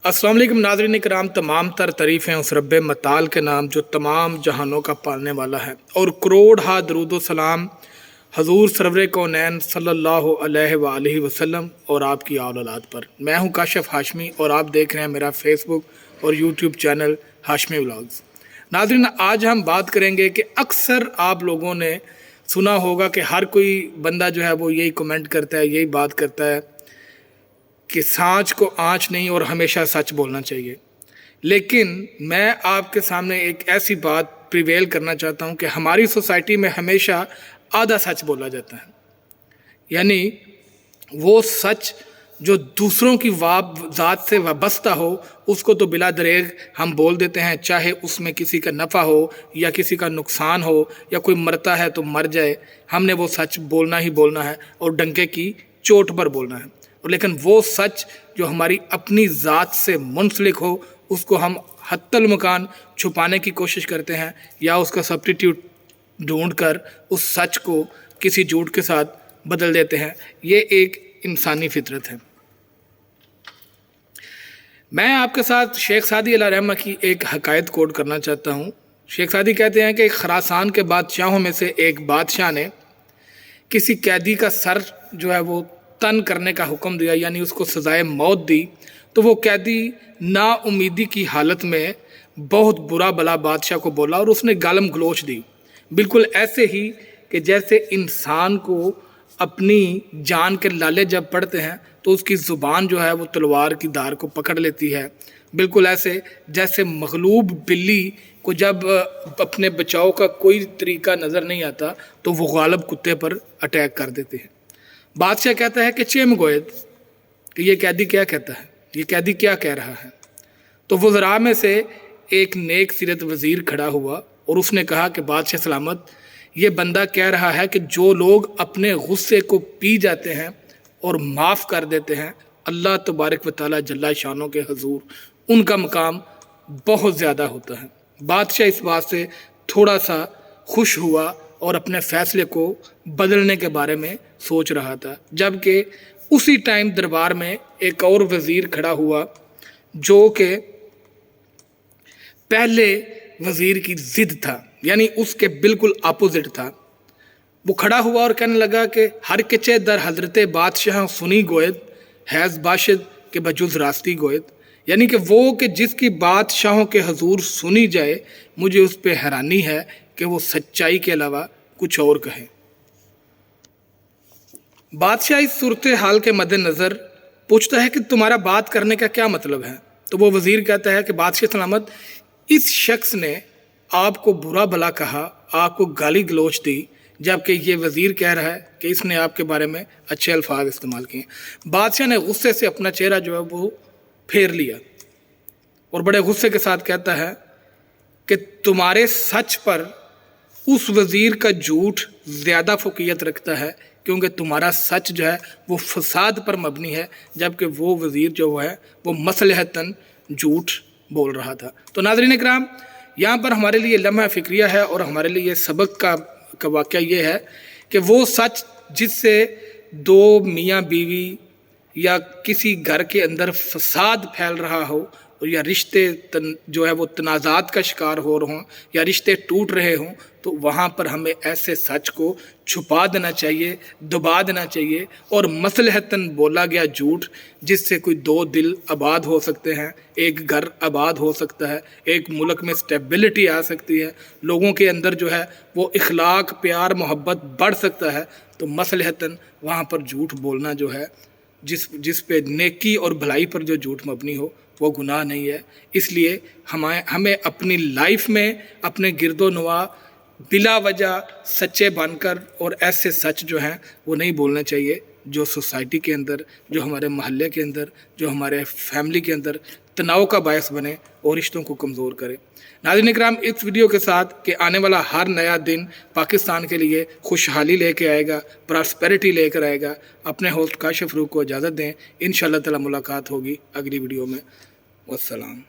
अस्सलाम वालेकुम नाज़रीन इकराम, तमाम तर तारीफ़ें उस रब्बे मताल के नाम जो तमाम जहानों का पालने वाला है, और करोड़ हा दरूद व सलाम हजूर सरवर कौनैन सल्लल्लाहु अलैहि वसल्लम और आपकी औलाद पर। मैं हूं काशिफ हाशमी और आप देख रहे हैं मेरा फेसबुक और यूट्यूब चैनल हाशमी व्लॉग्स। नाज़रीन, आज हम बात करेंगे कि अक्सर आप लोगों ने सुना होगा कि हर कोई बंदा जो है वो यही कमेंट करता है, यही बात करता है कि सांच को आँच नहीं और हमेशा सच बोलना चाहिए। लेकिन मैं आपके सामने एक ऐसी बात प्रिवेल करना चाहता हूं कि हमारी सोसाइटी में हमेशा आधा सच बोला जाता है, यानी वो सच जो दूसरों की ज़ात से वाबस्ता हो उसको तो बिला दरेग हम बोल देते हैं, चाहे उसमें किसी का नफ़ा हो या किसी का नुकसान हो या कोई मरता है तो मर जाए, हमने वो सच बोलना ही बोलना है और डंके की चोट पर बोलना है। और लेकिन वो सच जो हमारी अपनी ज़ात से मुंसलिक हो उसको हम हत्तल मकान छुपाने की कोशिश करते हैं या उसका सब्स्टिट्यूट ढूंढ कर उस सच को किसी झूठ के साथ बदल देते हैं। ये एक इंसानी फितरत है। मैं आपके साथ शेख सादी अला रहमा की एक हकायत कोट करना चाहता हूँ। शेख सादी कहते हैं कि खरासान के बादशाहों में से एक बादशाह ने किसी कैदी का सर जो है वो तन करने का हुक्म दिया, यानी उसको सजाए मौत दी। तो वो कैदी नाउमीदी की हालत में बहुत बुरा भला बादशाह को बोला और उसने गालम गलोच दी, बिल्कुल ऐसे ही कि जैसे इंसान को अपनी जान के लाले जब पड़ते हैं तो उसकी ज़ुबान जो है वो तलवार की धार को पकड़ लेती है। बिल्कुल ऐसे जैसे मगलूब बिल्ली को जब अपने बचाव का कोई तरीका नज़र नहीं आता तो वो गालिब कुत्ते पर अटैक कर देते हैं। बादशाह कहता है कि चेम गोयद, कि ये कैदी क्या कहता है, ये कैदी क्या कह रहा है। तो वज़रा में से एक नेक सीरत वज़ीर खड़ा हुआ और उसने कहा कि बादशाह सलामत, ये बंदा कह रहा है कि जो लोग अपने गुस्से को पी जाते हैं और माफ़ कर देते हैं, अल्लाह तबारक व तआला जल्ला शानों के हजूर उनका मकाम बहुत ज़्यादा होता है। बादशाह इस बात से थोड़ा सा खुश हुआ और अपने फ़ैसले को बदलने के बारे में सोच रहा था, जबकि उसी टाइम दरबार में एक और वज़ीर खड़ा हुआ जो कि पहले वज़ीर की ज़िद था, यानी उसके बिल्कुल अपोजिट था। वो खड़ा हुआ और कहने लगा कि हर किचे दर हजरत बादशाह सुनी गोयद हैज़ बाशिद के बजुज़ रास्ती गोयद, यानी कि वो कि जिसकी बादशाहों के हजूर सुनी जाए, मुझे उस पर हैरानी है कि वो सच्चाई के अलावा कुछ और कहे। बादशाह इस सूरत हाल के मद्देनज़र पूछता है कि तुम्हारा बात करने का क्या मतलब है। तो वो वज़ीर कहता है कि बादशाह सलामत, इस शख्स ने आपको बुरा भला कहा, आपको गाली गलोच दी, जबकि ये वज़ीर कह रहा है कि इसने आपके बारे में अच्छे अल्फाज इस्तेमाल किए। बादशाह ने गुस्से से अपना चेहरा जो है वो फेर लिया और बड़े गुस्से के साथ कहता है कि तुम्हारे सच पर उस वज़ीर का झूठ ज़्यादा फ़ोकियत रखता है, क्योंकि तुम्हारा सच जो है वो फसाद पर मबनी है, जबकि वो वज़ीर जो है वो मसलहतन झूठ बोल रहा था। तो नाज़रीन इकराम, यहाँ पर हमारे लिए लम्हा फ़िक्रिया है और हमारे लिए सबक का वाक़या ये है कि वो सच जिससे दो मियाँ बीवी या किसी घर के अंदर फसाद फैल रहा हो या रिश्ते जो है वो तनाज़ात का शिकार हो रहे हों या रिश्ते टूट रहे हों, तो वहाँ पर हमें ऐसे सच को छुपा देना चाहिए, दबा देना चाहिए और मसलहतन बोला गया झूठ जिससे कोई दो दिल आबाद हो सकते हैं, एक घर आबाद हो सकता है, एक मुल्क में स्टेबिलिटी आ सकती है, लोगों के अंदर जो है वो इखलाक प्यार मोहब्बत बढ़ सकता है। तो मसलहतन वहाँ पर झूठ बोलना जो है जिस पे नेकी और भलाई पर जो झूठ मबनी हो वो गुनाह नहीं है। इसलिए हमें अपनी लाइफ में अपने गिरदोनवा बिला वजह सच्चे बनकर और ऐसे सच जो हैं वो नहीं बोलने चाहिए जो सोसाइटी के अंदर, जो हमारे महल्ले के अंदर, जो हमारे फैमिली के अंदर तनाव का बायस बने और रिश्तों को कमज़ोर करे। नाज़रीन इकराम, इस वीडियो के साथ कि आने वाला हर नया दिन पाकिस्तान के लिए खुशहाली लेके आएगा, प्रॉस्पेरिटी लेकर आएगा। अपने होस्ट काशिफ रूख को इजाज़त दें। इंशाअल्लाह ताला मुलाकात होगी अगली वीडियो में। वस्सलाम।